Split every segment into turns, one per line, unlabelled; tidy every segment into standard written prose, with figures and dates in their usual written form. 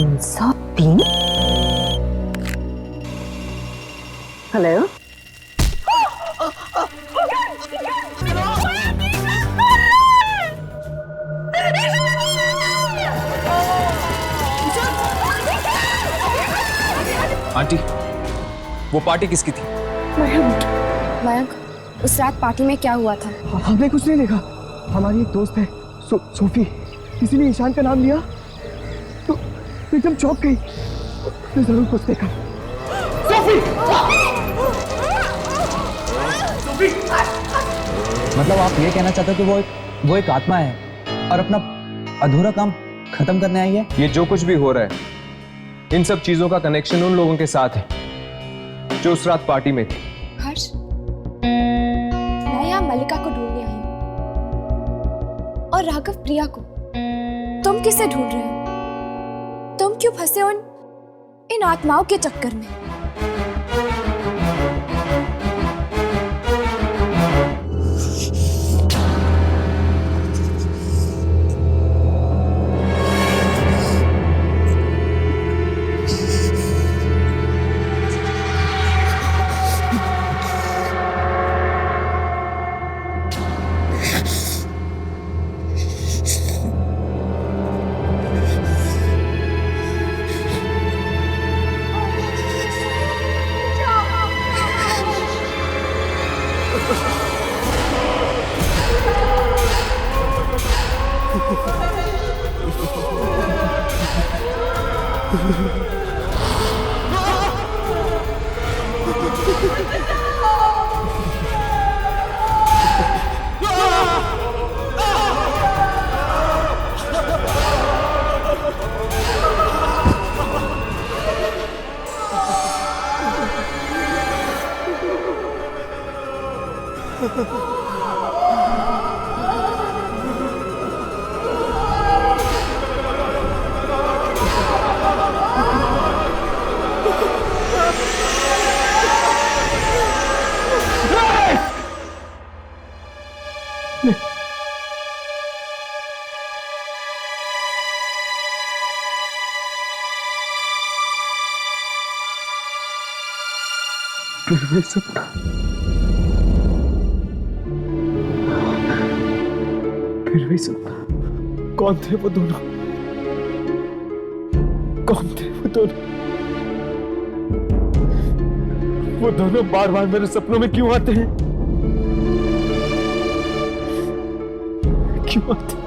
303। Hello,
aunty, वो party किसकी थी?
मयंक, उस रात पार्टी में क्या हुआ था?
हमने कुछ नहीं देखा। हमारी एक दोस्त है सोफी, किसी ने ईशान का नाम लिया तो एकदम चौंक गई। उसने जरूर कुछ देखा। सोफी! सोफी!
मतलब आप ये कहना चाहते हो कि वो एक आत्मा है और अपना अधूरा काम खत्म करने आई है?
ये जो कुछ भी हो रहा है, इन सब चीजों का कनेक्शन उन लोगों के साथ है जो उस रात पार्टी में थे।
हर्ष, मैं यहाँ मल्लिका को ढूंढने आई हूँ और राघव प्रिया को। तुम किसे ढूंढ रहे हो? तुम क्यों फंसे हो इन आत्माओं के चक्कर में?
फिर वही सपना, फिर वही सपना। कौन थे वो दोनों? कौन थे वो दोनों? वो दोनों बार बार मेरे सपनों में क्यों आते हैं? क्यों आते हैं?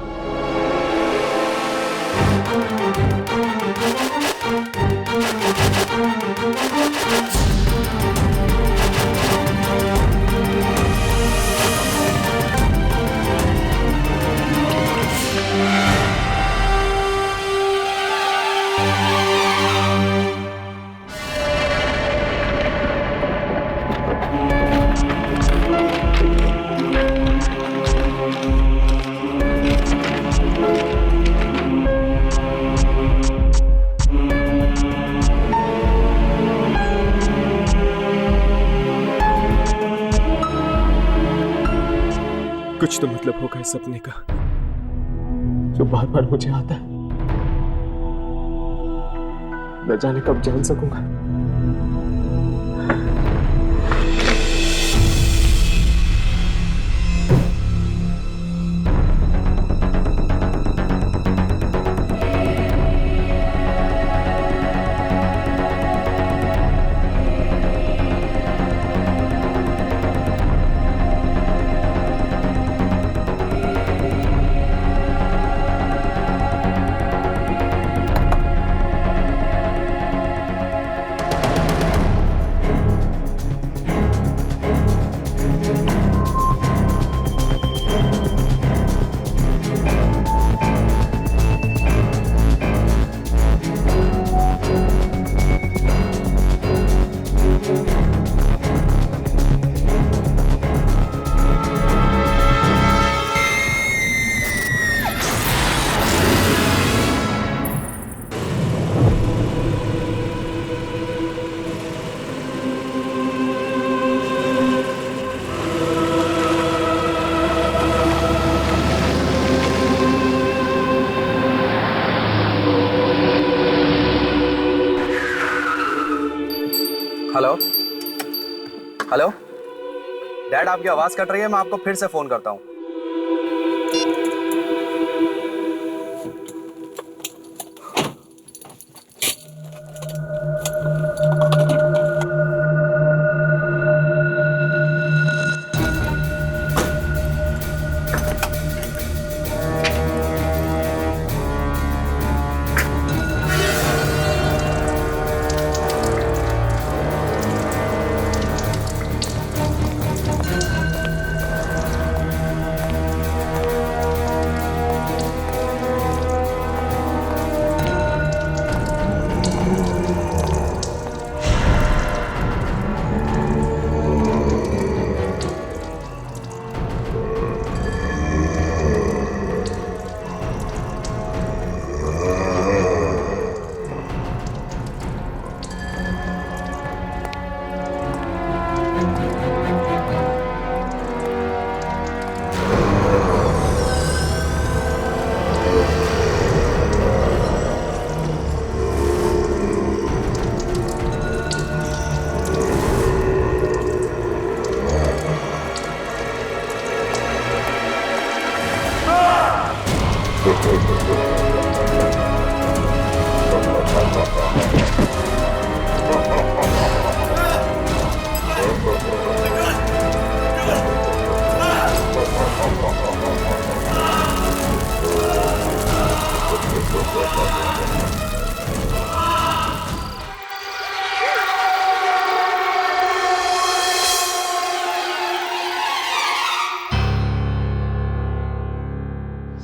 कुछ तो मतलब होगा इस सपने का जो बार बार मुझे आता है। न जाने कब जान सकूंगा।
हेलो हेलो डैड, आपकी आवाज कट रही है, मैं आपको फिर से फोन करता हूँ।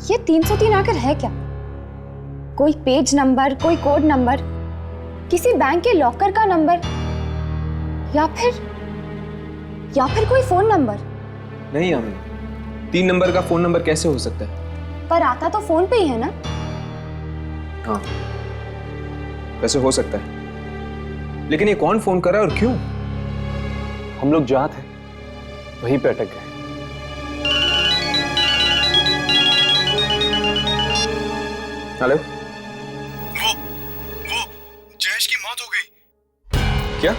ये 303 आखिर है क्या? कोई पेज नंबर, कोई कोड नंबर, किसी बैंक के लॉकर का नंबर, या फिर कोई फोन नंबर?
नहीं यामिनी, 3 नंबर का फोन नंबर कैसे हो सकता है?
पर आता तो फोन पे ही है ना?
हाँ, वैसे हो सकता है, लेकिन ये कौन फोन कर रहा है और क्यों?
हम लोग जहाँ थे वहीं पे अटक गए।
हेलो,
वो जयेश की मौत हो गई।
क्या?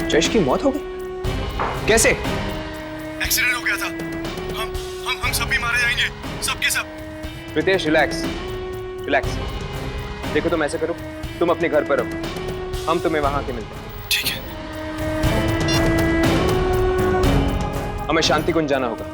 जयेश की मौत हो गई? कैसे?
एक्सीडेंट हो गया था। हम सब भी मारे जाएंगे, सब के सब।
Ritesh, relax relax. देखो, तुम ऐसे करो, तुम अपने घर पर रहो, हम तुम्हें वहां के मिलते हैं।
ठीक है।
हमें शांति कुंज जाना होगा।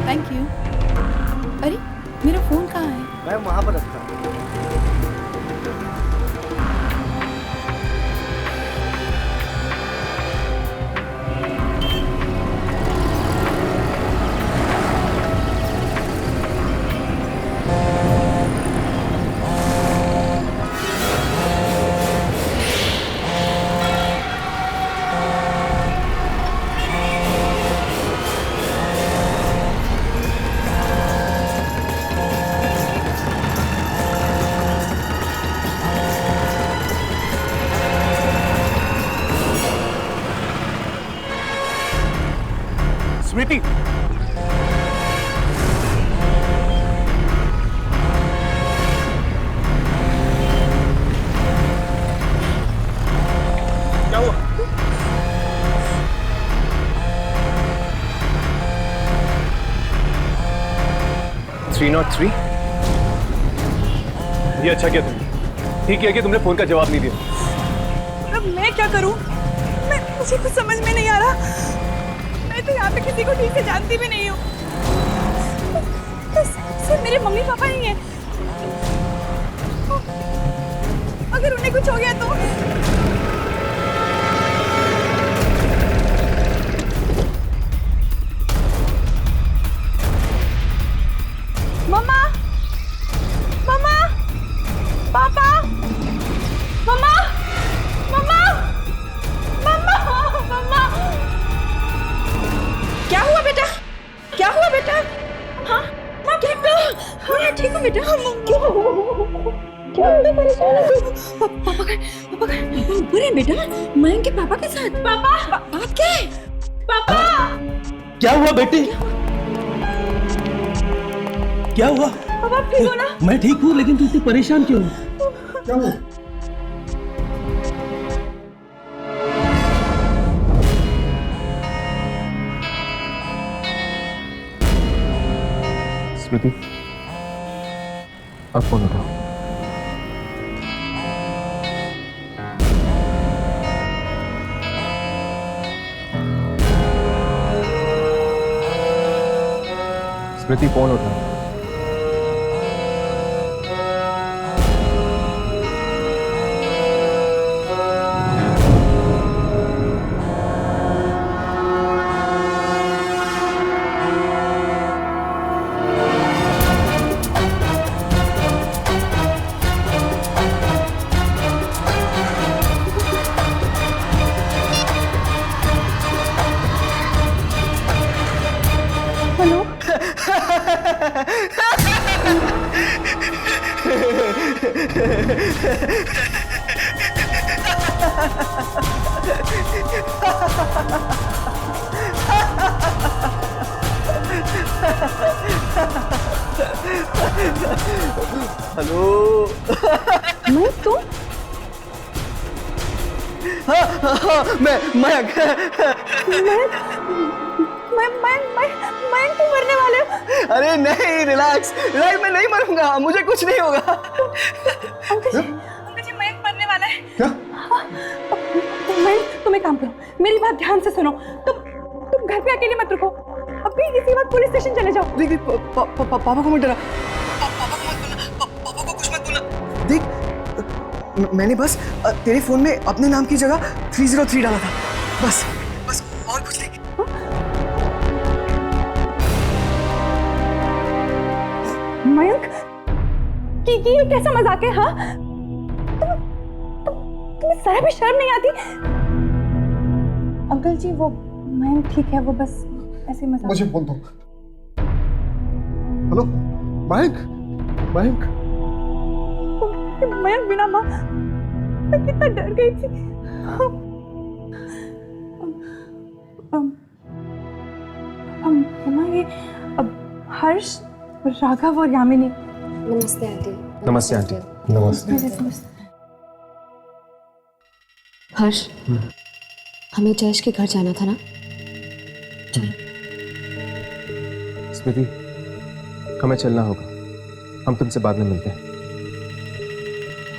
Thank you. अरे मेरा फोन कहाँ है?
मैं वहां पर रखता हूँ।
स्मृति,
क्या हुआ? Three not three?
ये अच्छा किया तुमने, ठीक किया कि तुमने फोन का जवाब नहीं दिया।
अब मैं क्या करूं? मुझे कुछ समझ में नहीं आ रहा। मैं तो यहाँ पे किसी को ठीक से जानती भी नहीं हूँ। सिर्फ मेरे मम्मी पापा ही हैं। कुछ हो गया तो? मम्मा, मम्मा, पापा, मम्मा, मम्मा, मम्मा, मम्मा। क्या हुआ बेटा? क्या हुआ बेटा? हाँ, मैं ठीक हूँ। हाँ, मैं ठीक हूँ बेटा। क्या हुआ? परेशान है तू? पापा का बुरे बेटा। मैं के पापा के साथ। पापा, बात क्या है? पापा,
क्या हुआ बेटी? क्या हुआ?
पापा आप ठीक हो ना?
मैं ठीक हूँ, लेकिन तू इतनी परेशान क्यों है? क्या हुआ?
स्मृति, अब फोन उठाओ। स्मृति, फोन उठाओ।
हेलो।
मैं तो मैं तो मरने वाले हूँ।
अरे नहीं, रिलैक्स, मैं नहीं मरूंगा, मुझे कुछ नहीं होगा।
अंकल जी मयंक मरने वाला है।
क्या?
तुम एक काम करो, मेरी बात ध्यान से सुनो। तुम घर पे अकेले मत रुको, अभी इसी वक्त पुलिस स्टेशन चले जाओ।
देख पापा को मत डरा, पापा को मत बोलना, पापा को कुछ मत बोलना। देख, मैंने बस तेरे फोन में अपने नाम की जगह 303 डाला था, बस और कुछ नहीं।
मयंक, ये कैसा मजाक है? हाँ, तुम्हें जरा भी शर्म नहीं आती? अंकल जी, वो मयंक ठीक है, वो बस ऐसे मजाक।
मुझे बोल दो। हेलो मयंक, मयंक
बिना माँ मैं कितना डर गई थी। माँ, ये हर्ष, राघव और यामिनी।
नमस्ते आंटी।
नमस्ते आंटी।
नमस्ते।
हर्ष, हमें जयेश के घर जाना था ना?
स्मृति, हमें चलना होगा, हम तुमसे बाद में मिलते हैं।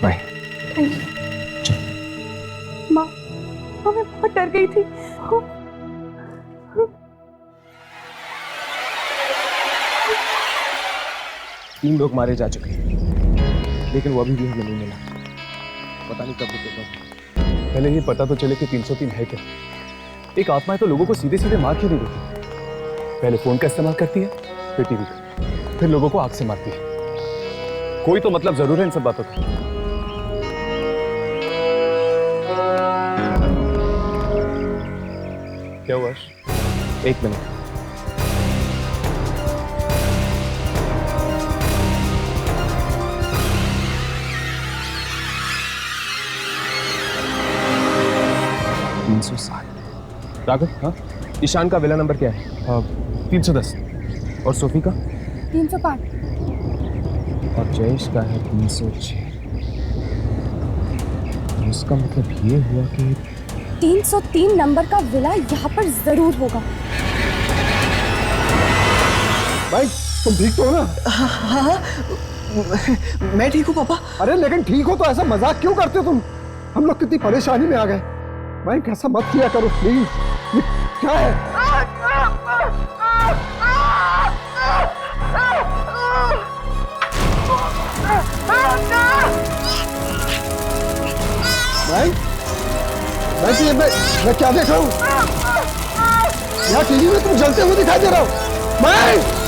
बाय।
माँ, मैं बहुत डर गई थी।
तीन लोग मारे जा चुके हैं, लेकिन वो अभी भी हमें नहीं मिला। पता नहीं कब रुकेगा।
पहले ये पता तो चले कि 303 है क्या। एक आत्मा है तो लोगों को सीधे सीधे मार क्यों नहीं देती? पहले फोन का इस्तेमाल करती है, फिर टीवी का, फिर लोगों को आग से मारती है। कोई तो मतलब जरूर है इन सब बातों का। क्या हुआ?
एक मिनट। राघव, हाँ, ईशान का विला नंबर क्या है?
310।
और सोफी का?
305।
और जयेश का है 306। इसका मतलब ये हुआ कि
303 नंबर का विला यहाँ पर जरूर होगा।
भाई तुम ठीक तो हो ना?
हाँ, मैं ठीक हूँ पापा।
अरे लेकिन ठीक हो तो ऐसा मजाक क्यों करते हो तुम? हम लोग कितनी परेशानी में आ गए। भाई ऐसा मत किया करो प्लीज। ये क्या है? ऐसे मैं क्या देख रहा हूँ? यहाँ टीवी में तुम जलते हुए दिखाई दे रहा हो। मैं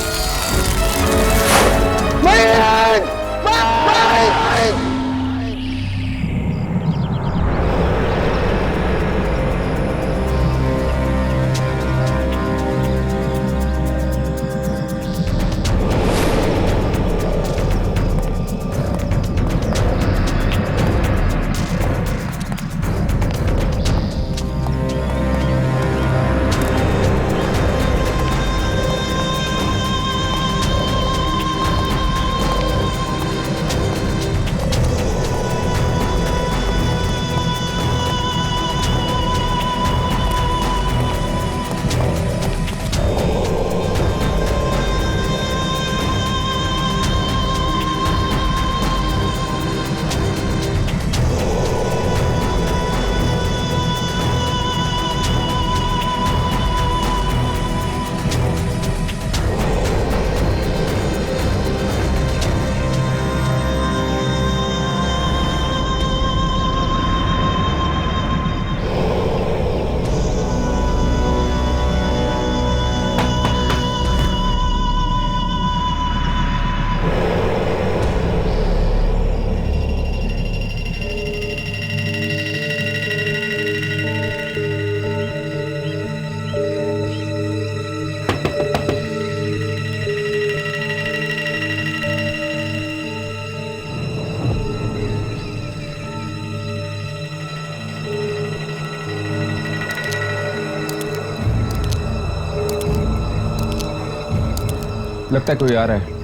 लगता है कोई आ रहा है।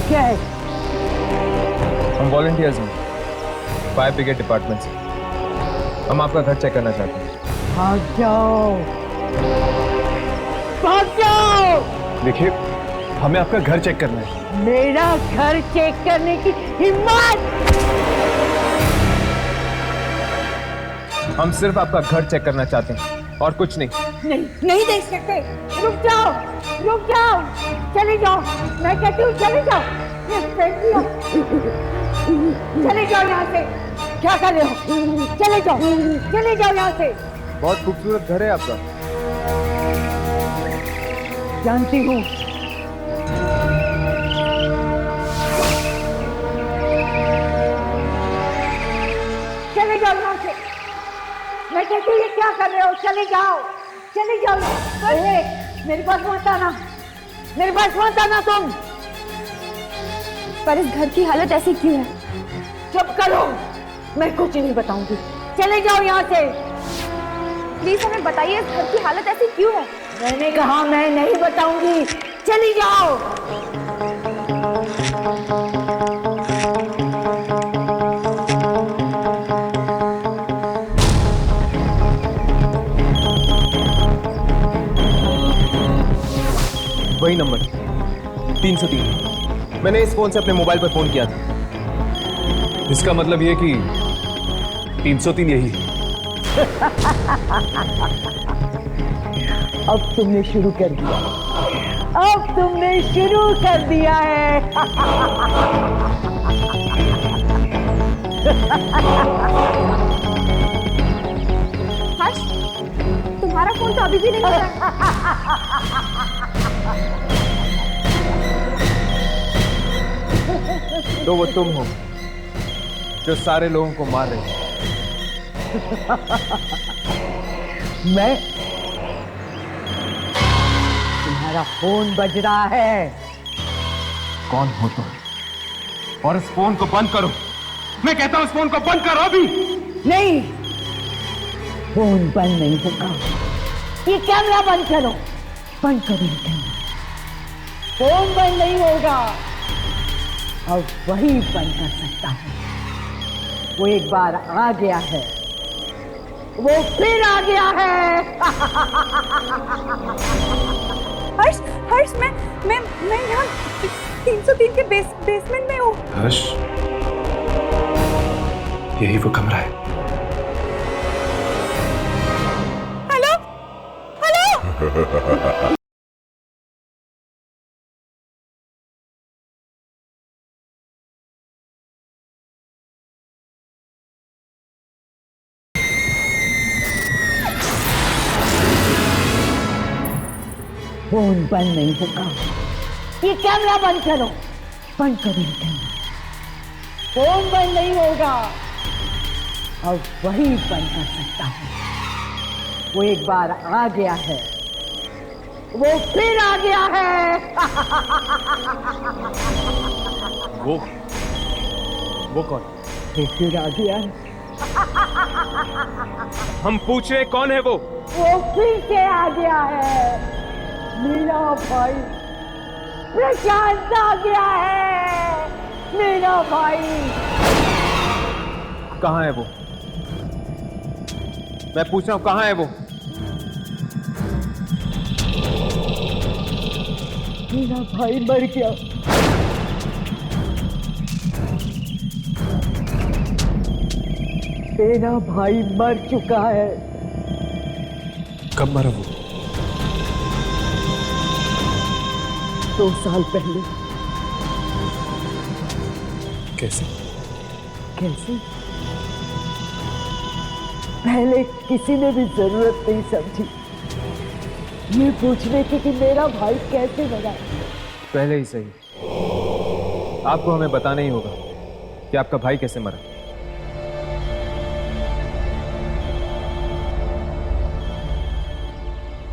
क्या है?
हम वॉलंटियर्स हैं, फायर ब्रिगेड डिपार्टमेंट से। हम आपका घर चेक करना चाहते हैं।
भाग जाओ, भाग जाओ।
देखिए, हमें आपका घर चेक करना है।
मेरा घर चेक करने की हिम्मत?
हम सिर्फ आपका घर चेक करना चाहते हैं और कुछ नहीं।
नहीं देख सकते। रुक जाओ, रुक जाओ, चले जाओ। मैं कहती हूँ चले जाओ। चले जाओ यहाँ से। क्या कर रहे हो? चले जाओ, चले जाओ यहाँ से।
बहुत खूबसूरत घर है आपका।
जानती हूँ। चले जाओ यहाँ से। मैं कहती हूँ ये क्या कर रहे हो? चले जाओ, चले जाओ। मेरे पास मत आना, मेरे पास मत आना तुम।
पर इस घर की हालत ऐसी क्यों है?
चुप करो, मैं कुछ नहीं बताऊंगी। चले जाओ यहाँ से।
प्लीज हमें बताइए, इस घर की हालत ऐसी क्यों है?
मैंने कहा मैं नहीं बताऊंगी। चली जाओ।
वही नंबर 303। मैंने इस फोन से अपने मोबाइल पर फोन किया था।
इसका मतलब ये कि 303 यही है।
अब तुमने शुरू कर दिया, अब तुमने शुरू कर दिया है।
हर्ष, तुम्हारा फोन तो अभी भी नहीं बजा।
तो वो तुम हो जो सारे लोगों को मार रहे हो।
मैं? तुम्हारा फोन बज रहा है।
कौन हो तुम? और इस फोन को बंद करो। मैं कहता हूं इस फोन को बंद करो अभी।
नहीं, फोन बंद नहीं होगा। ये कैमरा बंद करो, बंद करो ये कैमरा। फोन बंद नहीं होगा। अब वही बंद कर सकता है। वो एक बार आ गया है, वो फिर आ गया है।
हर्ष,
हर्ष मैं यहाँ 303 के बेसमेंट में हूँ।
हर्ष, यही वो कमरा है।
Hello hello.
फोन बंद नहीं होगा। ये कैमरा बंद करो, बंद करो ये कैमरा। फोन बंद नहीं होगा। अब वही बंद कर सकता हूँ। वो एक बार आ गया है, वो फिर आ गया है।
वो कौन?
वो फिर आ गया है।
हम पूछ रहे कौन है वो?
वो फिर से आ गया है। मेरा भाई प्रशांत आ गया है। मेरा भाई
कहाँ है वो? मैं पूछ रहा हूँ कहाँ है वो?
मेरा भाई मर गया। मेरा भाई मर चुका है।
कब मरा वो?
2 साल पहले।
कैसे?
कैसे? पहले किसी ने भी जरूरत नहीं समझी ये पूछने की कि मेरा भाई कैसे मरा।
पहले ही सही, आपको हमें बताना ही होगा कि आपका भाई कैसे मरा।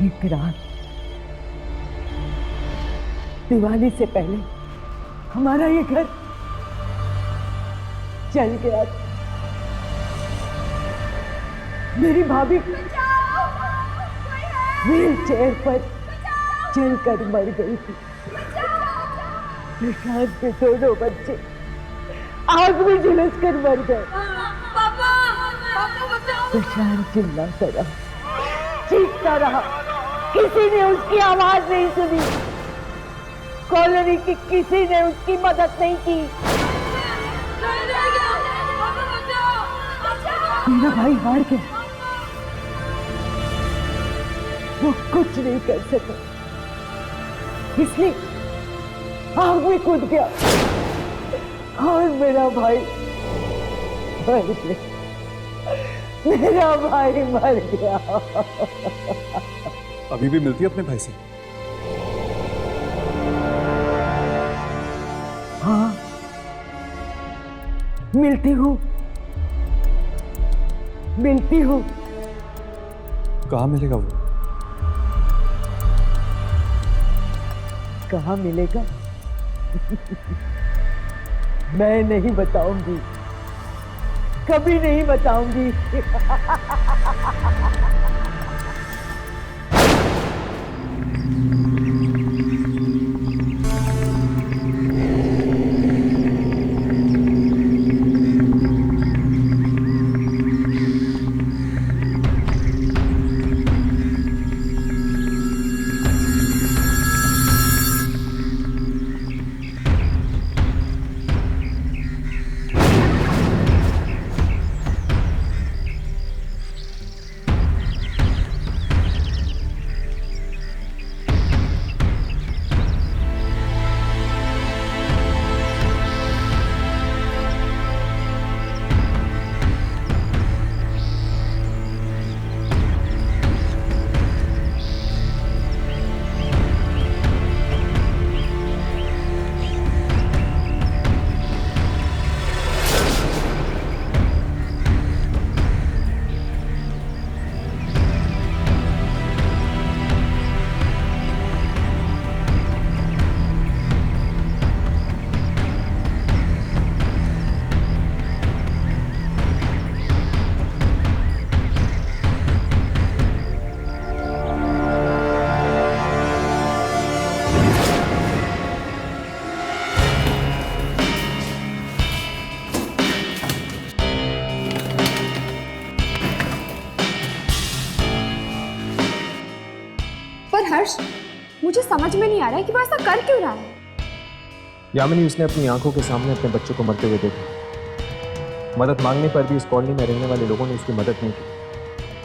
एक रात दिवाली से पहले हमारा ये घर चल गया। मेरी भाभी व्हील चेयर पर चलकर मर गई थी। प्रशांत के दोनों बच्चे आग में झुलस कर मर गए। प्रशांत चिल्लाता रहा, चीखता रहा, किसी ने उसकी आवाज नहीं सुनी। कॉलोनी की किसी ने उसकी मदद नहीं की। मेरा भाई हार गया, वो कुछ नहीं कर सका, इसलिए आग में कूद गया और मेरा भाई मर गया। मेरा भाई मर गया।
अभी भी मिलती है अपने भाई से?
हाँ, मिलती हूँ।
कहाँ मिलेगा वो?
कहाँ मिलेगा? मैं नहीं बताऊंगी, कभी नहीं बताऊंगी।
मुझे समझ में नहीं आ रहा है कि वो ऐसा कर क्यों रहा है।
यामिनी, उसने अपनी आंखों के सामने अपने बच्चों को मरते हुए देखा। मदद मांगने पर भी इस कॉलोनी में रहने वाले लोगों ने उसकी मदद नहीं की,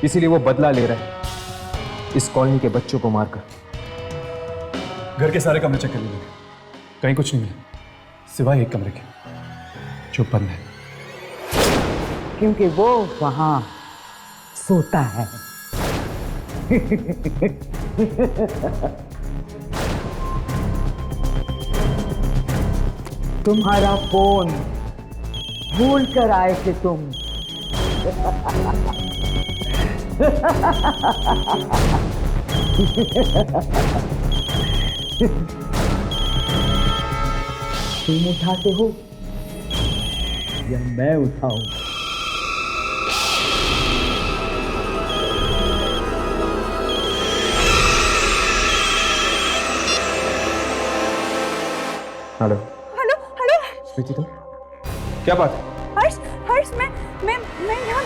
इसीलिए वो बदला ले रहा है इस कॉलोनी के बच्चों को मारकर।
घर के सारे कमरे चेक कर लिए, कहीं कुछ नहीं मिला सिवाय एक कमरे के जो बंद है।
क्योंकि वो वहां सोता है। तुम्हारा फोन भूल कर आए थे तुम। तुम उठाते हो या मैं उठाऊं?
हेलो
हेलो हेलो
स्वीटी, तुम क्या बात है?
हर्ष हर्ष मैं यहाँ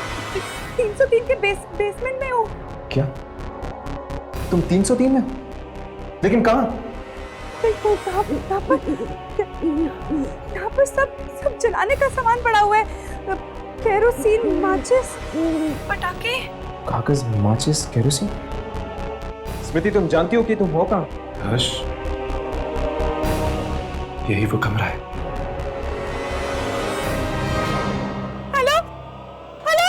303 के बेसमेंट में हूँ।
क्या तुम 303 में? लेकिन कहाँ?
यहाँ पर सब जलाने का सामान पड़ा हुआ है। केरोसिन, माचिस, पटाखे।
कागज, माचिस, केरोसिन। स्मृति, तुम जानती हो कि तुम हो कहाँ?
हर्ष, यही वो कमरा है।
हेलो हेलो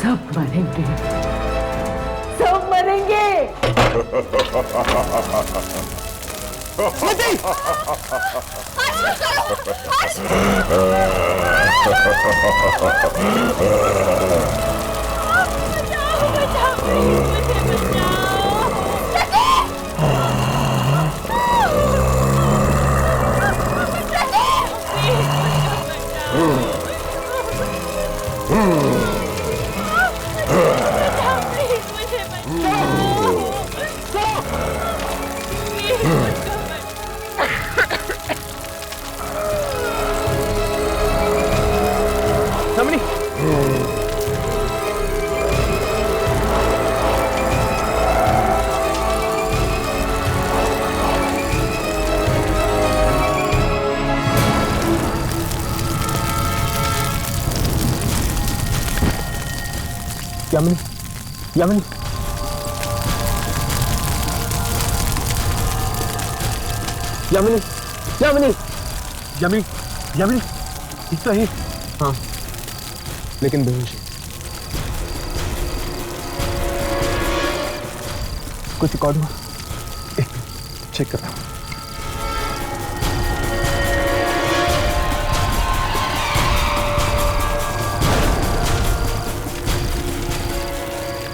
सब मरेंगे, सब मरेंगे।
यामिनी, यामिनी, यामिनी, यामिनी, यामिनी, यामिनी, इतना ही? हाँ, लेकिन बेहोश। कुछ रिकॉर्ड हुआ? एक चेक करता हूँ।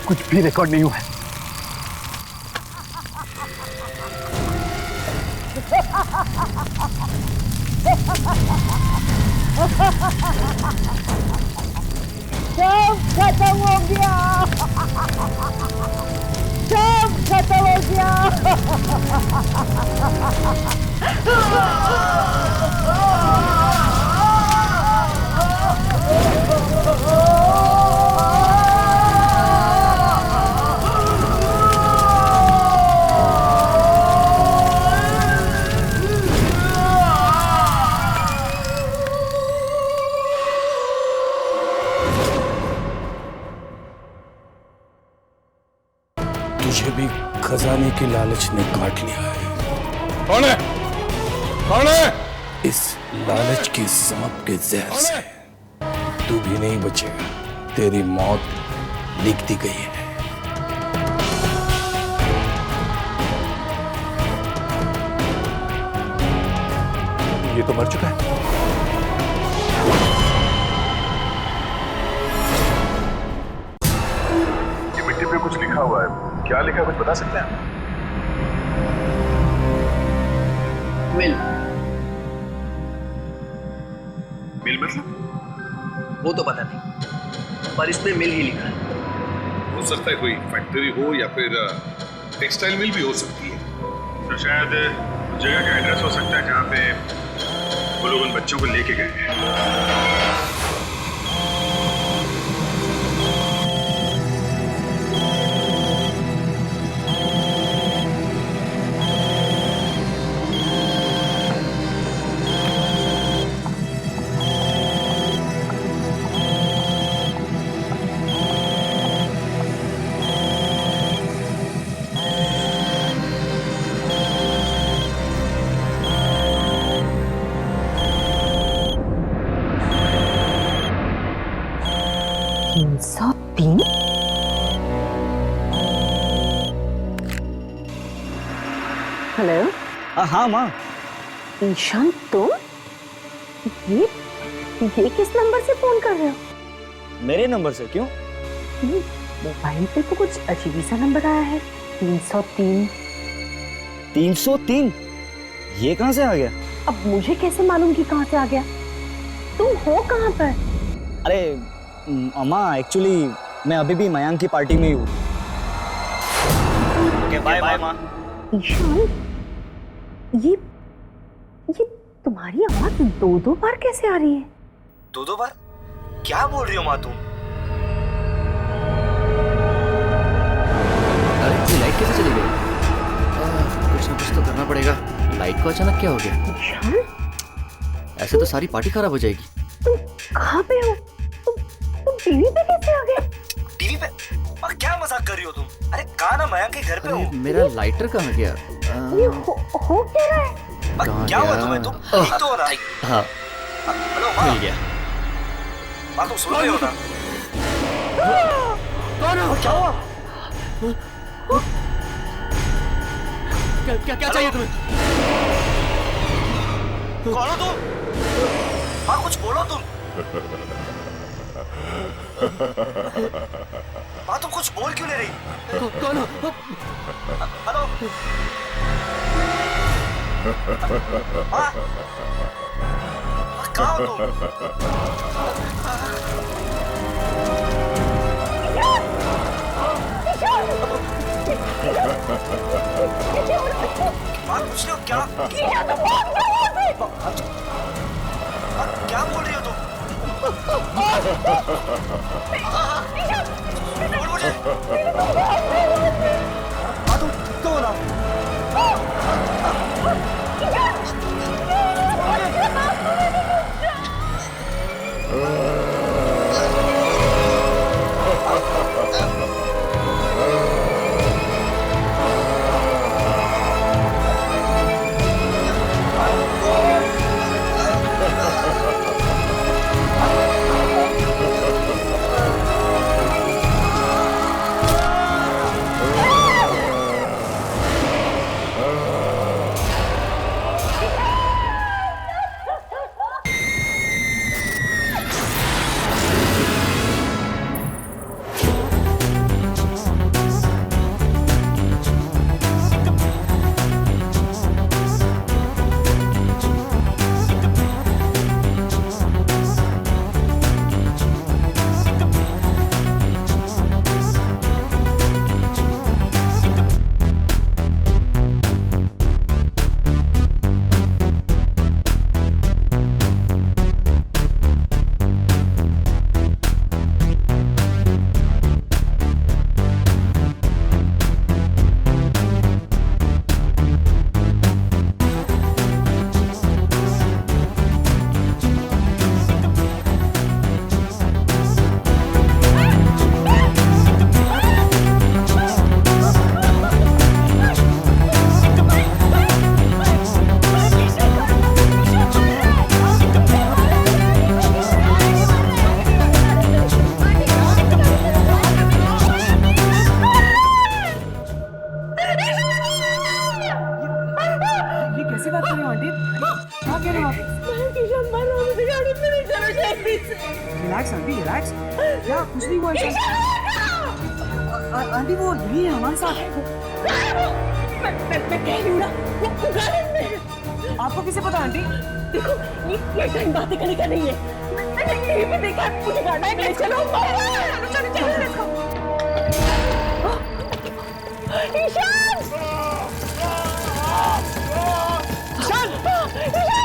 कुछ भी रिकॉर्ड नहीं हुआ है।
सब खत्म हो गया, सब खत्म हो गया।
तुझे भी खजाने की लालच ने काट लिया है।
कौन है? कौन है?
इस लालच के सांप के जहर से तू भी नहीं बचेगा। तेरी मौत लिख दी गई है।
ये तो मर चुका है।
ये मिट्टी पे कुछ लिखा हुआ है, क्या लिखा है कुछ बता सकते हैं?
मिल।
मिल मतलब?
वो तो पता नहीं, पर इसमें मिल ही लिखा है।
हो सकता है कोई फैक्ट्री हो या फिर टेक्सटाइल मिल भी हो सकती है। तो शायद जगह का एड्रेस हो सकता है जहाँ पे वो लोग उन बच्चों को लेके गए हैं।
हेलो।
हाँ माँ।
ईशान तुम ये किस नंबर से फोन कर रहे हो?
मेरे नंबर से क्यों?
मोबाइल पे तो कुछ अजीब सा नंबर आया है, 303।
303? ये कहाँ से आ गया?
अब मुझे कैसे मालूम कि कहाँ से आ गया? तुम हो कहाँ पर?
अरे अम्मा, एक्चुअली मैं अभी भी मयांक की पार्टी में ही हूँ। ओके बाय बाय माँ।
ईशान, ये तुम्हारी आवाज दो बार कैसे आ रही है?
दो बार? क्या बोल रही हो माँ तुम?
अरे लाइट कैसे चली गई? कुछ ना कुछ तो करना पड़ेगा। लाइट को अचानक क्या हो गया?
ईशान,
ऐसे तो सारी पार्टी खराब हो जाएगी।
तुम कहाँ पे हो? तुम टीवी पे कैसे आ गए?
टीवी पे? क्या मजाक कर रही हो तुम? अरे कहाँ ना मयांक के घर पे हूँ।
मेरा लाइटर कहाँ गया?
ये हो क्या रहा है?
क्या हुआ तुम्हें? तुम ठीक तो हो ना?
हाँ,
हेलो माँ।
मिल गया।
माँ तुम सुन रही हो ना?
कौन हो?
क्या हुआ?
क्या चाहिए तुम्हें?
कौन हो तुम? माँ कुछ बोलो तुम। माँ तुम कुछ बोल क्यों नहीं रही?
कौन हो?
हेलो माँ, कहाँ हो तुम? माँ कुछ नहीं हो क्या? क्या बोल रही हो तुम? बोल मुझे। हाँ तुम तो बोला।
Relax aunty, relax. क्या कुछ नहीं हुआ? आंटी वो यही है, हमारे साथ है।
मैं कह रही हूँ ना, वो गार्डन में।
आपको किसे पता आंटी?
देखो ये टाइम बातें करने का नहीं है। मैंने यहीं पे देखा, मुझे गार्डन में चलो। चलो चलो ईशान, ईशान, ईशान।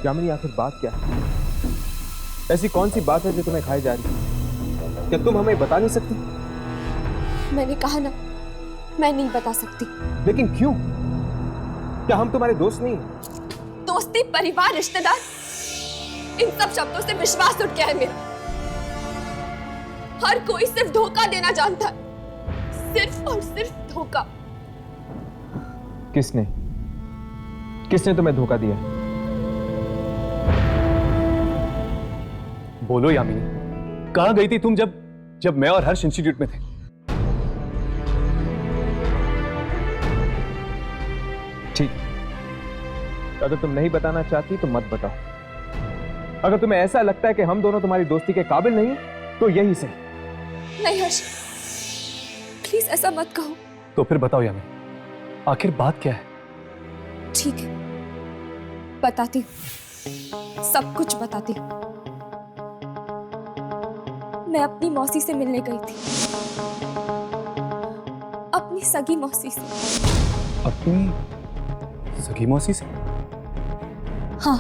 यामिनी आखिर बात क्या है? ऐसी कौन सी बात है जो तुम्हें खाई जा रही है? क्या तुम हमें बता नहीं सकती?
मैंने कहा ना, मैं नहीं बता सकती।
लेकिन क्यों? क्या हम तुम्हारे दोस्त नहीं हैं?
दोस्ती, परिवार, रिश्तेदार, इन सब शब्दों से विश्वास उठ गया है मेरा। हर कोई सिर्फ धोखा देना जानता है, सिर्फ और सिर्फ धोखा।
किसने किसने तुम्हें धोखा दिया?
बोलो यामिनी, कहां गई थी तुम जब मैं और हर्ष इंस्टीट्यूट में थे?
ठीक, अगर तुम नहीं बताना चाहती तो मत बताओ। अगर तुम्हें ऐसा लगता है कि हम दोनों तुम्हारी दोस्ती के काबिल नहीं तो यही सही।
नहीं हर्ष, प्लीज ऐसा मत कहो।
तो फिर बताओ यामिनी, आखिर बात क्या है?
ठीक है, बताती हूँ, सब कुछ बताती हूँ। मैं अपनी मौसी से मिलने गई थी, अपनी सगी मौसी से।
अपनी सगी मौसी से?
हाँ,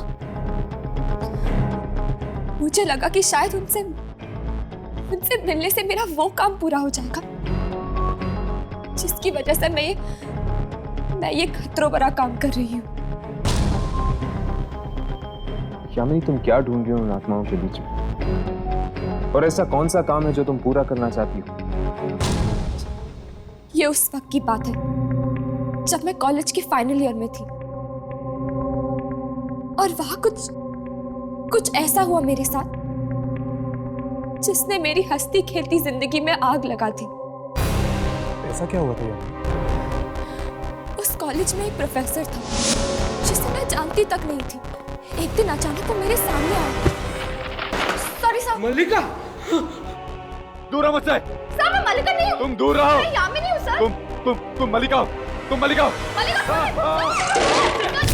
मुझे लगा कि शायद उनसे मिलने से मेरा वो काम पूरा हो जाएगा जिसकी वजह से मैं ये खतरों भरा काम कर रही हूँ।
यामिनी, तुम क्या ढूंढ रही हो उन आत्माओं के बीच में? और ऐसा कौन सा काम है जो तुम पूरा करना चाहती हो?
ये उस वक्त की बात है जब मैं कॉलेज के फाइनल ईयर में थी और वहां कुछ ऐसा हुआ मेरे साथ जिसने मेरी हंसती खेलती जिंदगी में आग लगा दी।
ऐसा क्या हुआ था यार?
उस कॉलेज में एक प्रोफेसर था जिसे मैं जानती तक नहीं थी। एक दिन अचानक वो मेरे सामने आया। Sorry sir.
मल्लिका, दूर रहो मुझसे।
सर, मैं मल्लिका नहीं हूँ।
तुम दूर रहो।
मैं यामिनी हूँ सर।
तुम मल्लिका हो। तुम मल्लिका हो।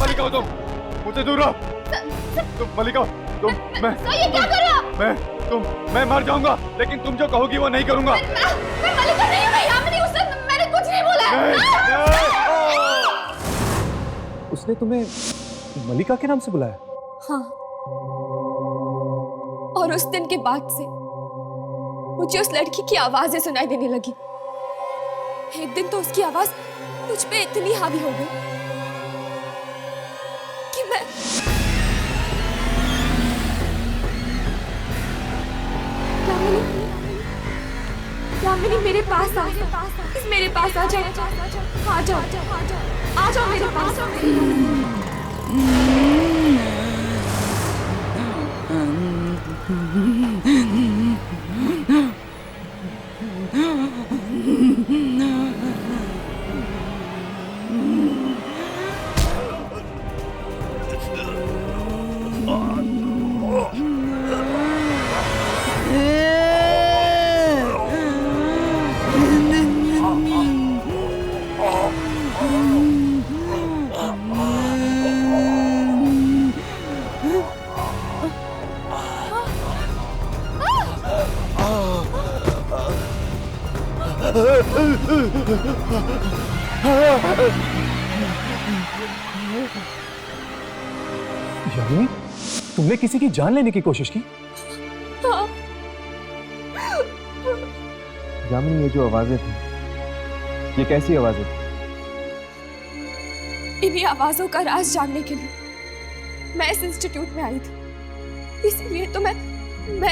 मल्लिका हो तुम। मुझसे दूर रहो। तुम मल्लिका हो। तुम मैं
ये क्या कर रहे हो आप?
मैं मर जाऊंगा, लेकिन तुम जो कहोगी वो नहीं करूंगा।
मैं मल्लिका नहीं हूँ, मैं यामिनी हूँ सर। मैंने कुछ नहीं बोला।
उसने तुम्हें मल्लिका के नाम से बुलाया?
हाँ, और उस दिन के बाद से मुझे उस लड़की की आवाजें सुनाई देने लगी। एक दिन तो उसकी आवाज मुझ पे इतनी हावी हो गई कि मैं यामिनी मेरे पास आ जाओ। मेरे पास आ जाओ। आ जाओ, आ जाओ मेरे पास।
यामिनी, तुमने किसी की जान लेने की कोशिश की?
हाँ।
यामिनी, ये जो आवाजें थी, ये कैसी आवाजें थी?
इन्हीं आवाजों का राज जानने के लिए मैं इस इंस्टीट्यूट में आई थी। इसीलिए तो मैं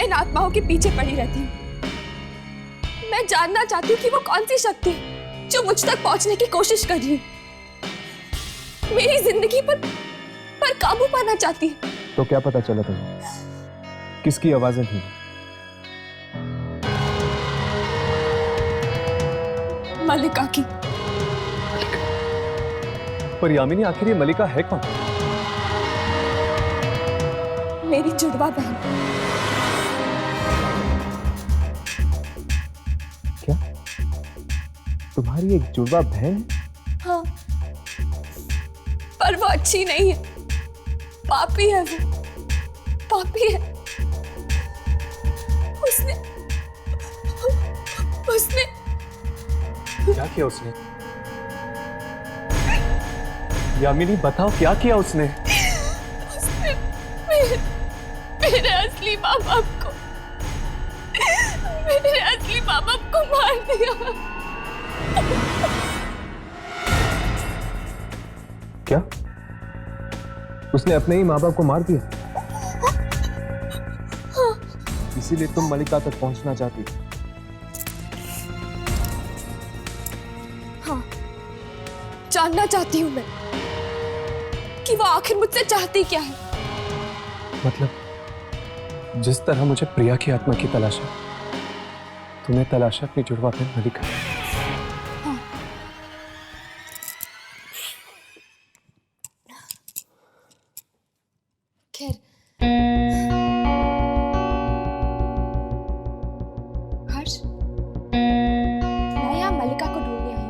इन आत्माओं के पीछे पड़ी रहती हूँ। मैं जानना चाहती हूँ कि वो कौन सी शक्ति है जो मुझ तक पहुंचने की कोशिश कर रही है, मेरी जिंदगी पर काबू पाना चाहती है।
तो क्या पता चला तुम्हें किसकी आवाजें थी?
मल्लिका की।
पर यामिनी, आखिर ये मल्लिका है कौन?
मेरी जुड़वा बहन।
क्या तुम्हारी एक जुड़वा बहन?
हाँ, पर वो अच्छी नहीं है, पापी है। वो पापी है। उसने
क्या किया उसने? यामिनी बताओ क्या किया उसने?
मेरे असली माँ बाप को मार दिया।
क्या? उसने अपने ही माँ बाप को मार दिया? इसीलिए तुम मलिका तक पहुंचना चाहती हो?
हाँ, जानना चाहती हूँ मैं कि वो आखिर मुझसे चाहती क्या है।
मतलब जिस तरह मुझे प्रिया की आत्मा की तलाश है, तुम्हें तलाश है अपनी जुड़वा बहन मलिका।
हाँ। खैर, हर्ष, मैं यहाँ मलिका को ढूंढने आई हूँ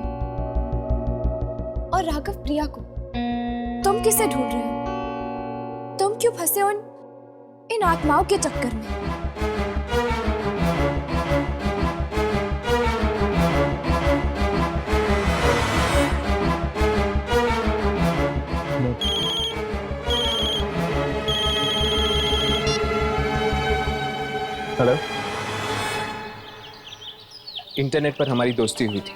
और राघव प्रिया को। तुम किसे ढूंढ रहे हो? तुम क्यों फंसे हो इन आत्माओं के चक्कर में?
हेलो। इंटरनेट पर हमारी दोस्ती हुई थी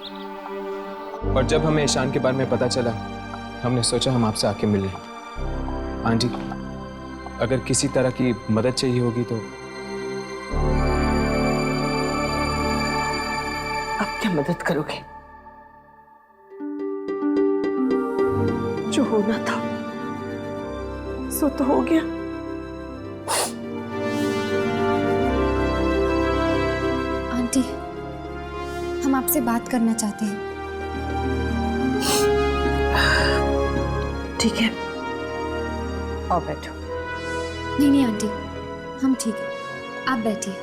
और जब हमें ईशान के बारे में पता चला, हमने सोचा हम आपसे आके मिलें। आंटी, अगर किसी तरह की मदद चाहिए होगी तो।
अब क्या मदद करोगे? जो होना था सो तो हो गया।
आंटी, हम आपसे बात करना चाहते हैं।
ठीक है, आओ बैठो।
नहीं आंटी, हम ठीक है, आप बैठिए।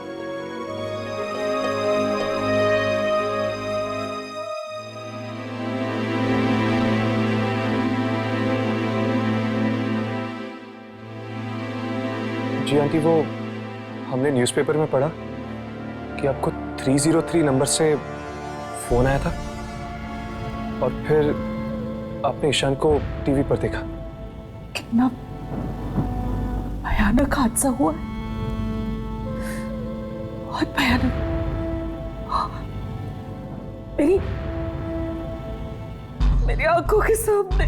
जी आंटी, वो हमने न्यूज़पेपर में पढ़ा कि आपको 303 नंबर से फोन आया था और फिर आपने ईशान को टीवी पर देखा।
कितना भयानक हादसा हुआ है, बहुत भयानक। मेरी आंखों के सामने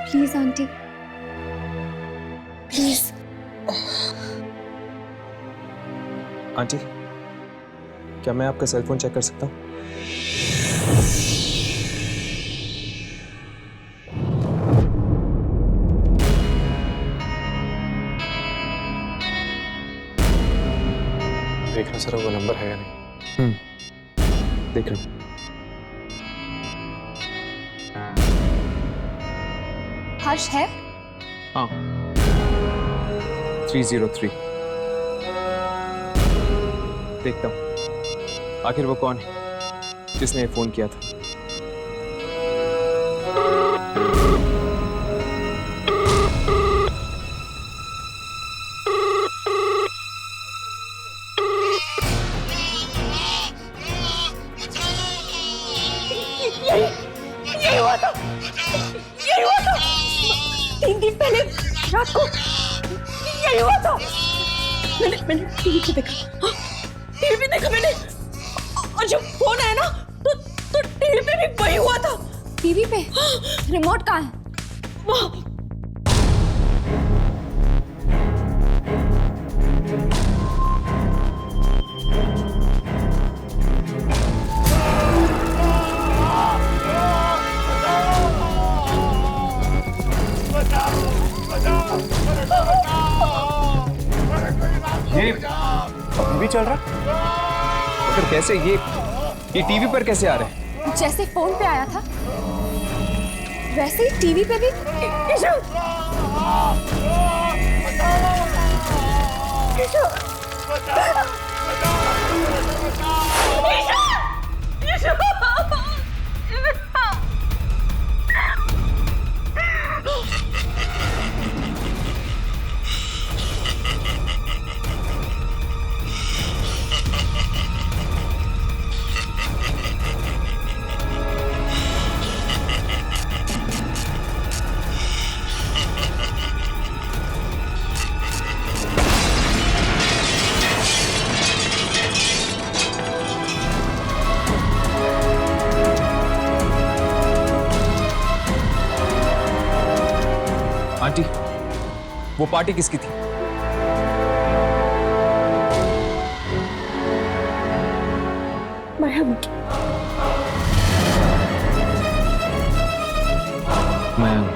प्लीज आंटी, प्लीज।
आंटी, क्या मैं आपका सेल फोन चेक कर सकता हूँ?
देखना सर वो नंबर है या नहीं।
देख रहा हूँ।
हर्ष है?
हाँ, 303। देखता हूँ आखिर वो कौन है जिसने ये फोन किया था।
यही हुआ था 3 दिन पहले रात को। यही हुआ था। मैंने टीवी पे देखा। टीवी पे देखा मैंने, और जब फोन आया ना तो टीवी पे भी वही हुआ था।
टीवी पे रिमोट कहाँ है?
वहाँ।
ये टीवी चल रहा? फिर कैसे ये टीवी पर कैसे आ रहे हैं?
जैसे फोन पे आया था वैसे ही टीवी पे भी।
आंटी, वो पार्टी किसकी थी?
मयंक।
मयंक।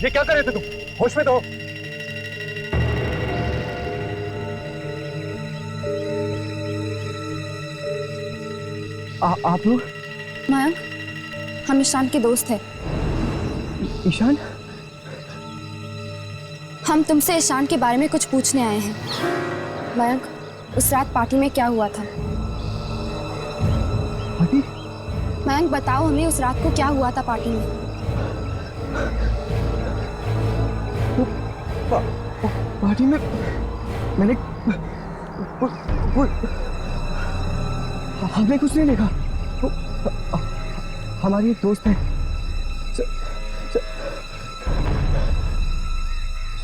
ये क्या कर रहे थे तुम? होश में तो हो।
आप लोग?
मयंक, हम ईशान के दोस्त हैं।
ईशान?
हम तुमसे ईशान के बारे में कुछ पूछने आए हैं। मयंक, उस रात पार्टी में क्या हुआ था?
पार्टी?
मयंक बताओ हमें, उस रात को क्या हुआ था पार्टी में?
पार्टी में मैंने हमने कुछ नहीं देखा। हमारी एक दोस्त है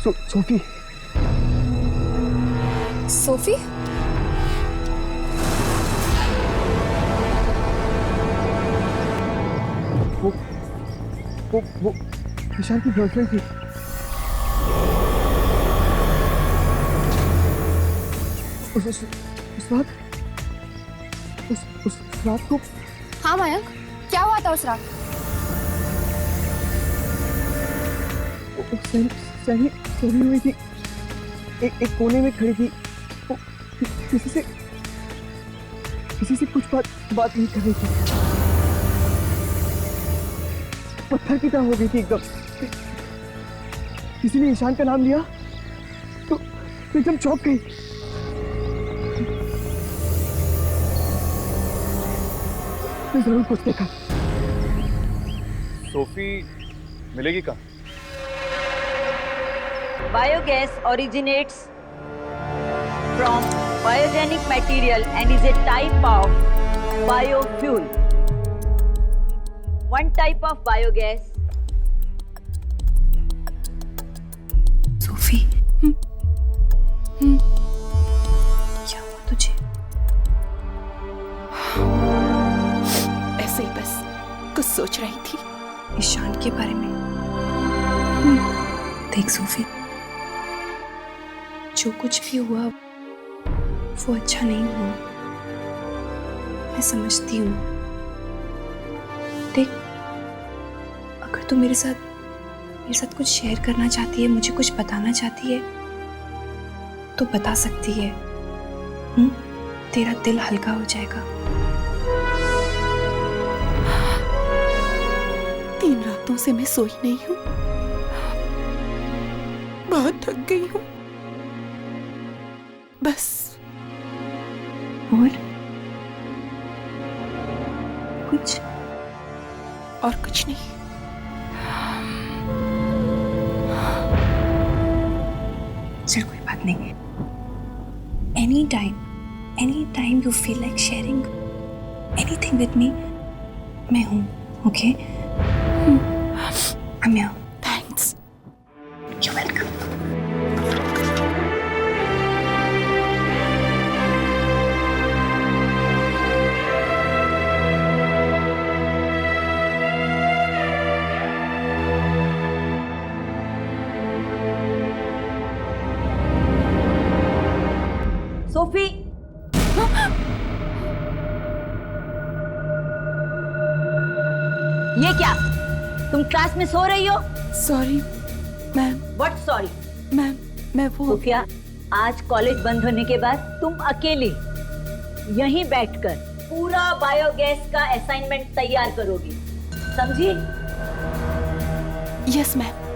सोफी।
सोफी?
वो ईशान की गर्लफ्रेंड थी। उस रात को।
हाँ मयंक, क्या हुआ था उस रात?
सही हुई थी, एक कोने में खड़ी थी। वो किसी से कुछ बात नहीं कर रही थी। पत्थर की तरह हो गई थी एकदम। किसी ने ईशान का नाम लिया तो एकदम चौंक गई। मैं जरूर कुछ देखा।
सोफी मिलेगी कहाँ?
Biogas originates from biogenic material and is a type of biofuel. One type of biogas.
Sophie, क्या हुआ तुझे? ऐसे ही बस कुछ सोच रही थी ईशान के बारे में। देख सोफी, जो कुछ भी हुआ वो अच्छा नहीं हुआ, मैं समझती हूँ। देख, अगर तू मेरे साथ कुछ शेयर करना चाहती है, मुझे कुछ बताना चाहती है तो बता सकती है। तेरा दिल हल्का हो जाएगा। 3 रातों से मैं सोई नहीं हूँ, बहुत थक गई हूँ बस। और कुछ नहीं। चल कोई बात नहीं। Any time you feel like sharing anything with me, मैं हूँ। Okay? I'm here. Thanks. You're welcome.
Sophie, ये क्या? तुम क्लास में सो रही हो?
Sorry ma'am.
What sorry?
Ma'am, मैं वो
सोफिया, आज कॉलेज बंद होने के बाद तुम अकेली यहीं बैठकर पूरा बायोगैस का असाइनमेंट तैयार करोगी, समझी?
Yes ma'am.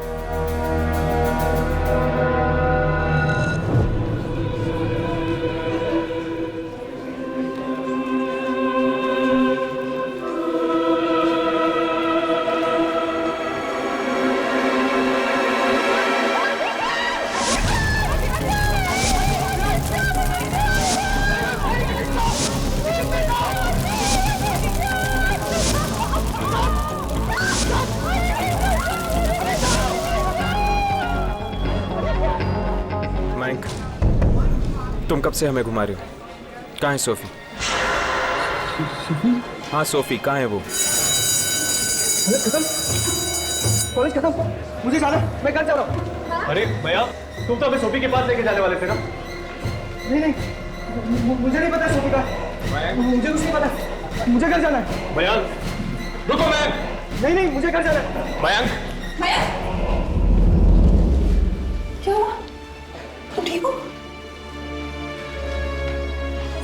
मयंक, तुम कब से हमें घुमा रहे हो? कहाँ है सोफी? हाँ सोफी कहाँ है वो?
खत्म, कॉलेज खत्म, मुझे जाना है, मैं घर जा रहा हूँ।
अरे भैया, तुम तो हमें सोफी के पास लेके जाने वाले थे ना?
नहीं, मुझे नहीं पता सोफी का, मुझे कुछ नहीं पता, मुझे घर जाना है।
मयंक, रुको मयंक।
नहीं, मुझे घर जाना है।
मयंक,
क्या हुआ? तुम ठीक हो?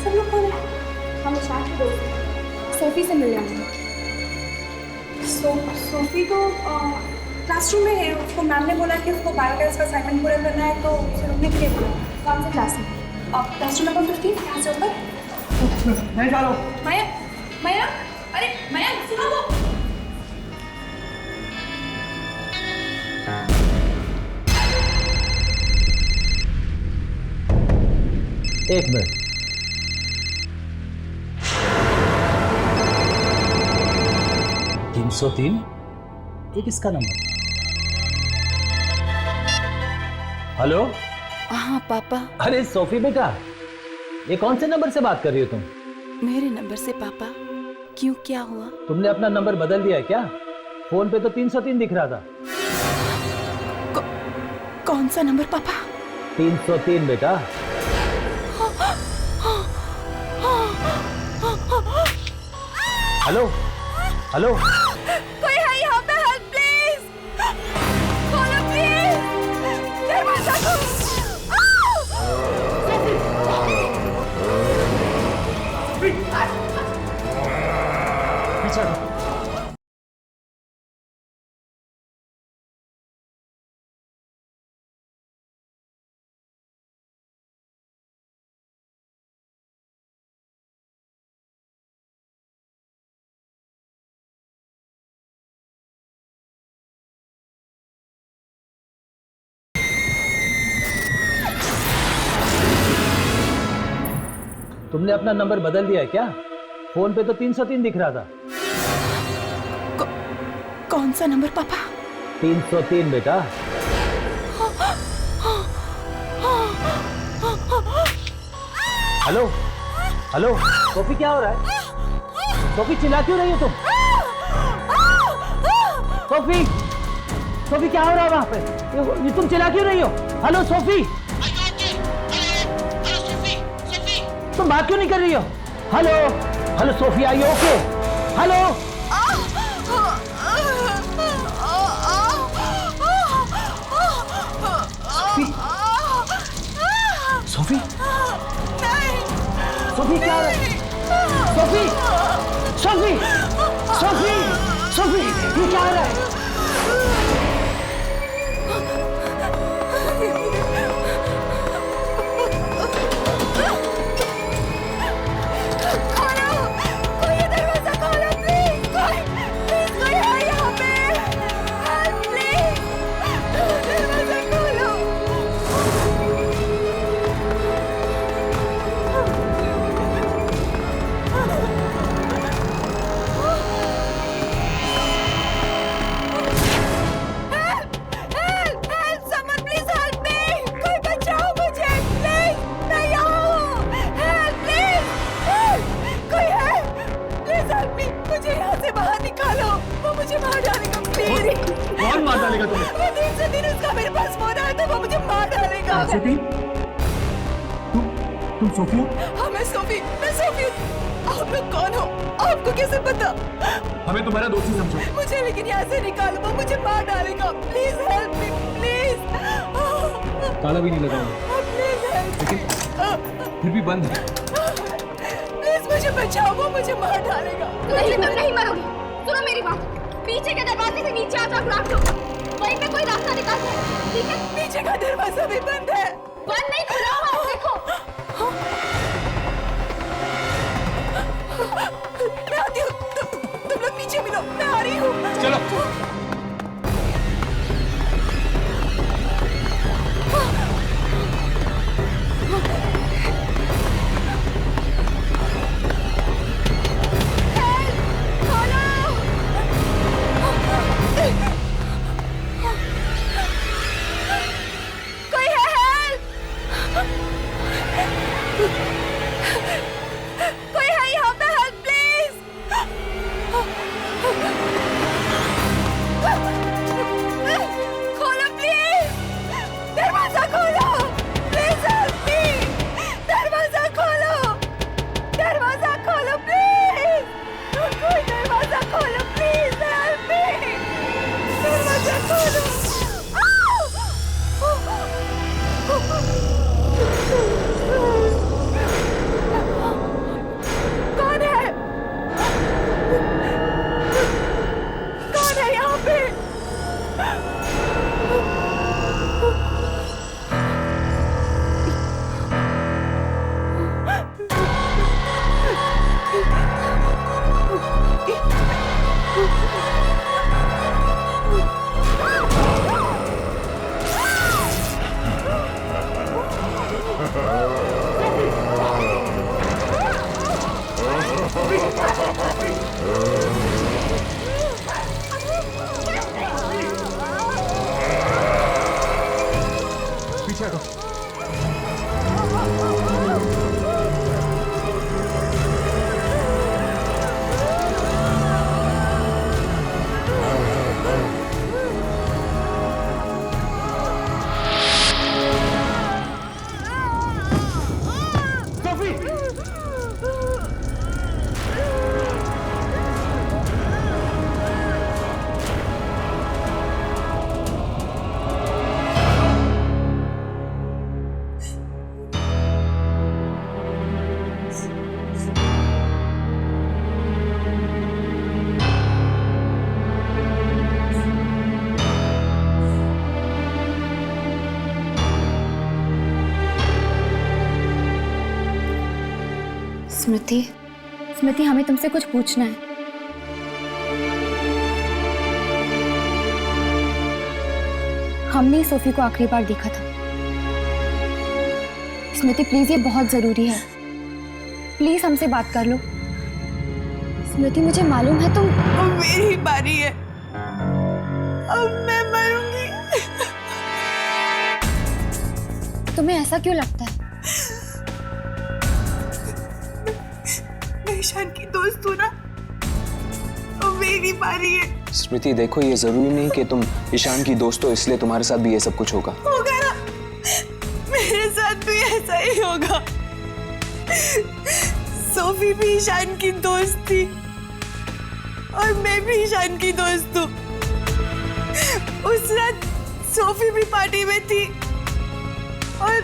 सब लोग कौन है?
हम इशाक के दोस्त हैं, सोफी से मिलने आए हैं।
सोफी तो क्लासरूम में है। उसको मैम ने बोला कि उसको बायोगैस का असाइनमेंट पूरा करना है, तो उसे रुकने के लिए बोला।
कौन से क्लास में?
क्लासरूम नंबर 15, यहाँ से ऊपर।
मैं जा रहा हूँ।
माया, अरे माया, सुनो वो।
एक मिनट। तीन 303, ये किसका नंबर? हेलो।
हाँ पापा।
अरे सोफी बेटा, ये कौन से नंबर से बात कर रही हो तुम?
मेरे नंबर से पापा। क्यों, क्या हुआ?
तुमने अपना नंबर बदल दिया है क्या? फोन पे तो 303 दिख रहा था।
कौन सा नंबर पापा?
303 बेटा। हेलो हेलो,
कोई है यहाँ पे? हेल्प प्लीज, खोलो प्लीज, दरवाजा खोलो।
पीछे
तुमने अपना नंबर बदल दिया है क्या? फोन पे तो 303 दिख रहा था।
कौन सा नंबर पापा?
303 बेटा। हेलो हेलो, सोफी क्या हो रहा है? सोफी चिल्ला क्यों रही हो तुम? सोफी, सोफी क्या हो रहा है वहां पे? ये तुम चिल्ला क्यों रही हो? हेलो सोफी, तुम बात क्यों नहीं कर रही हो? हेलो हेलो सोफी, आई ओके? हेलो सोफी, सोफी क्या हो रहा है? सोफी, सोफी, सोफी, सोफी, ये क्या हो रहा है?
कौन मार डालेगा तुम्हें?
वो दिन से दिन उसका मेरे पास फोन आया था, वो मुझे मार डालेगा।
तुम सोफी हो?
हाँ मैं सोफी हूँ। आप लोग कौन हो? आपको कैसे पता?
हमें तुम्हारा दोस्त ही समझो।
मुझे लेकिन यहाँ से निकालो, वो मुझे मार डालेगा। Please help me, please.
ताला भी नहीं लगाऊंगा।
Please help.
लेकिन फिर भी बंद है।
प्लीज मुझे बचाओ, वो मुझे मार डालेगा।
नहीं, तुम नहीं मरोगी। सुनो मेरी बात, पीछे के दरवाजे से नीचे आता ग्राउंड फ्लोर, वहीं पे कोई रास्ता निकालते हैं, ठीक है?
पीछे का दरवाजा भी बंद है।
बंद नहीं, खुला हुआ है, देखो।
मैं आती हूँ, तुम लोग पीछे मिलो, मैं आ रही हूँ।
चलो।
कोई है? हेल्प,
पीछे हटो।
स्मृति, स्मृति हमें तुमसे कुछ पूछना है। हमने सोफी को आखिरी बार देखा था। स्मृति प्लीज, ये बहुत जरूरी है, प्लीज हमसे बात कर लो। स्मृति मुझे मालूम है तुम।
अब मेरी बारी है, अब मैं मरूंगी।
तुम्हें ऐसा क्यों लगता है?
मैं ईशान की दोस्त हूँ ना, अब मेरी बारी है।
स्मृति देखो, ये जरूरी नहीं कि तुम ईशान की दोस्त हो इसलिए तुम्हारे साथ भी ये सब कुछ होगा।
होगा ना, मेरे साथ भी ऐसा ही होगा। सोफी भी ईशान की दोस्त थी और मैं भी ईशान की दोस्त हूँ। उस रात सोफी भी पार्टी में थी और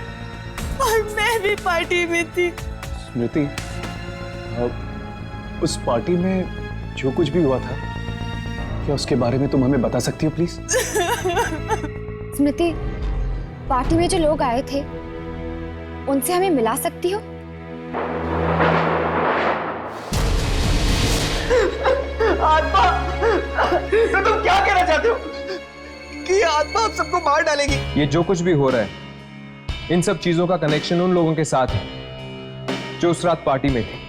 मैं भी पार्टी में थी।
स्मृति, उस पार्टी में जो कुछ भी हुआ था, क्या उसके बारे में तुम हमें बता सकती हो प्लीज?
स्मृति, पार्टी में जो लोग आए थे उनसे हमें मिला सकती हो?
आत्मा, तो तुम क्या कहना चाहते हो कि आत्मा आप सबको मार डालेगी?
ये जो कुछ भी हो रहा है, इन सब चीजों का कनेक्शन उन लोगों के साथ है जो उस रात पार्टी में थे।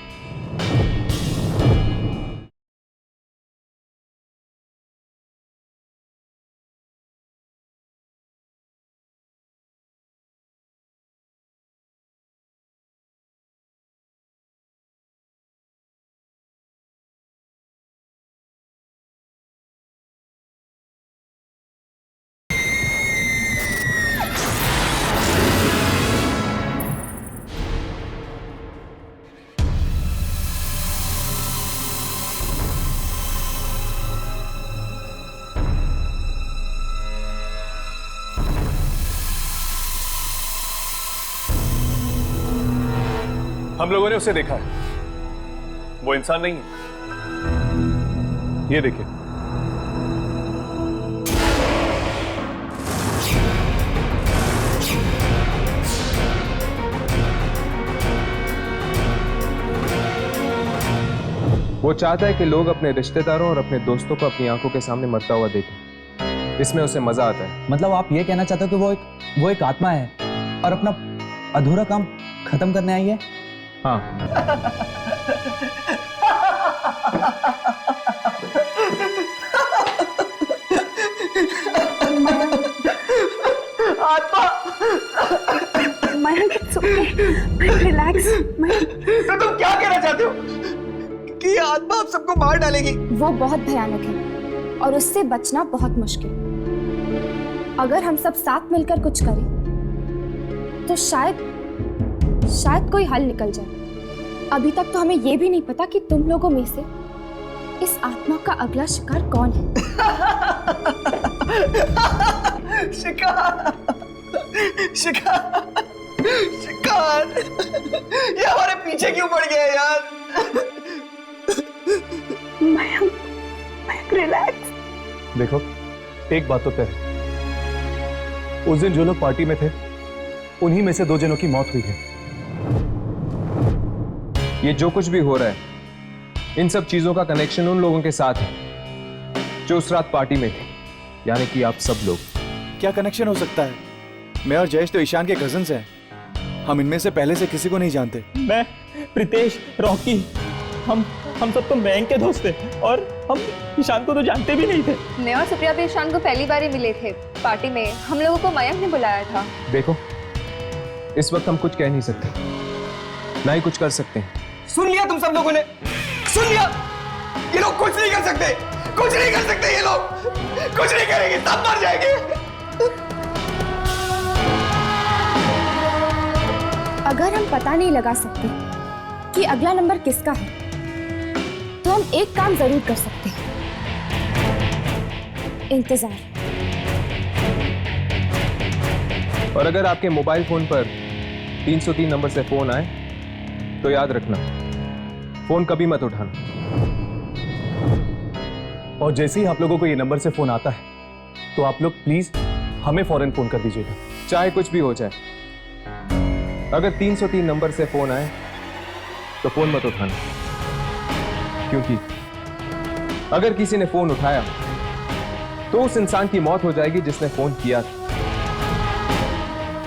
हम लोगों ने उसे देखा है, वो इंसान नहीं है। ये देखिए,
वो चाहता है कि लोग अपने रिश्तेदारों और अपने दोस्तों को अपनी आंखों के सामने मरता हुआ देखें। इसमें उसे मजा आता है।
मतलब आप ये कहना चाहते हो कि वो एक आत्मा है और अपना अधूरा काम खत्म करने आई है?
हाँ।
आत्मा,
Mayank, it's okay. Mayank, relax. Mayank,
तो तुम क्या कहना चाहते हो कि आत्मा आप सबको मार डालेगी?
वो बहुत भयानक है और उससे बचना बहुत मुश्किल। अगर हम सब साथ मिलकर कुछ करें तो शायद कोई हल निकल जाए। अभी तक तो हमें ये भी नहीं पता कि तुम लोगों में से इस आत्मा का अगला शिकार कौन है।
शिकार, शिकार, शिकार, ये हमारे पीछे क्यों पड़ गया यार?
मयंक, रिलैक्स।
देखो, एक बात तो तय है, उस दिन जो लोग पार्टी में थे उन्हीं में से 2 जनों की मौत हुई है।
ये जो कुछ भी हो रहा है, इन सब चीजों का कनेक्शन उन लोगों के साथ है जो उस रात पार्टी में थे, यानी कि आप सब लोग।
क्या कनेक्शन हो सकता है? मैं और जयेश तो ईशान के कजिन्स हैं।
हम इनमें से पहले से किसी को नहीं जानते।
मैं, प्रीतेश, रॉकी, हम सब तो बैंक के दोस्त थे और हम ईशान को तो जानते भी नहीं थे।
मैं और सुप्रिया भी ईशान को पहली बार ही मिले थे पार्टी में। हम लोगों को मयंक ने बुलाया था।
देखो, इस वक्त हम कुछ कह नहीं सकते, ना ही कुछ कर सकते हैं।
सुन लिया तुम सब लोगों ने? सुन लिया? ये लोग कुछ नहीं कर सकते, कुछ नहीं कर सकते, ये लोग कुछ नहीं करेंगे, सब मर जाएंगे।
अगर हम पता नहीं लगा सकते कि अगला नंबर किसका है, तो हम एक काम जरूर कर सकते हैं, इंतजार।
और अगर आपके मोबाइल फोन पर 303 नंबर से फोन आए तो याद रखना, फोन कभी मत उठाना।
और जैसे ही आप लोगों को ये नंबर से फोन आता है तो आप लोग प्लीज हमें फौरन फोन कर दीजिएगा,
चाहे कुछ भी हो जाए। अगर 303 नंबर से फोन आए तो फोन मत उठाना, क्योंकि अगर किसी ने फोन उठाया तो उस इंसान की मौत हो जाएगी जिसने फोन किया था।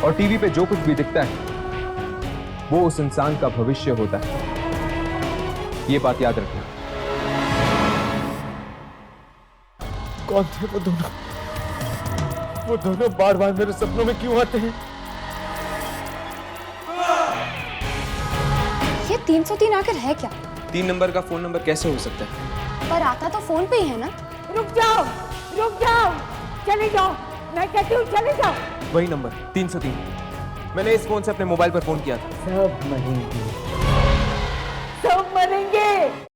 और टीवी पे जो कुछ भी दिखता है वो उस इंसान का भविष्य होता है, ये बात याद रखना।
कौन थे वो दोनों? वो दोनों बार बार मेरे सपनों में क्यों आते हैं?
ये 303 आखिर है क्या?
3 नंबर का फोन नंबर कैसे हो सकता है?
पर आता तो फोन पे ही है ना।
रुक जाओ, चले जाओ, मैं कहती हूँ चले जाओ।
वही नंबर 303, मैंने इस फोन से अपने मोबाइल पर फोन किया था।
सब मरेंगे,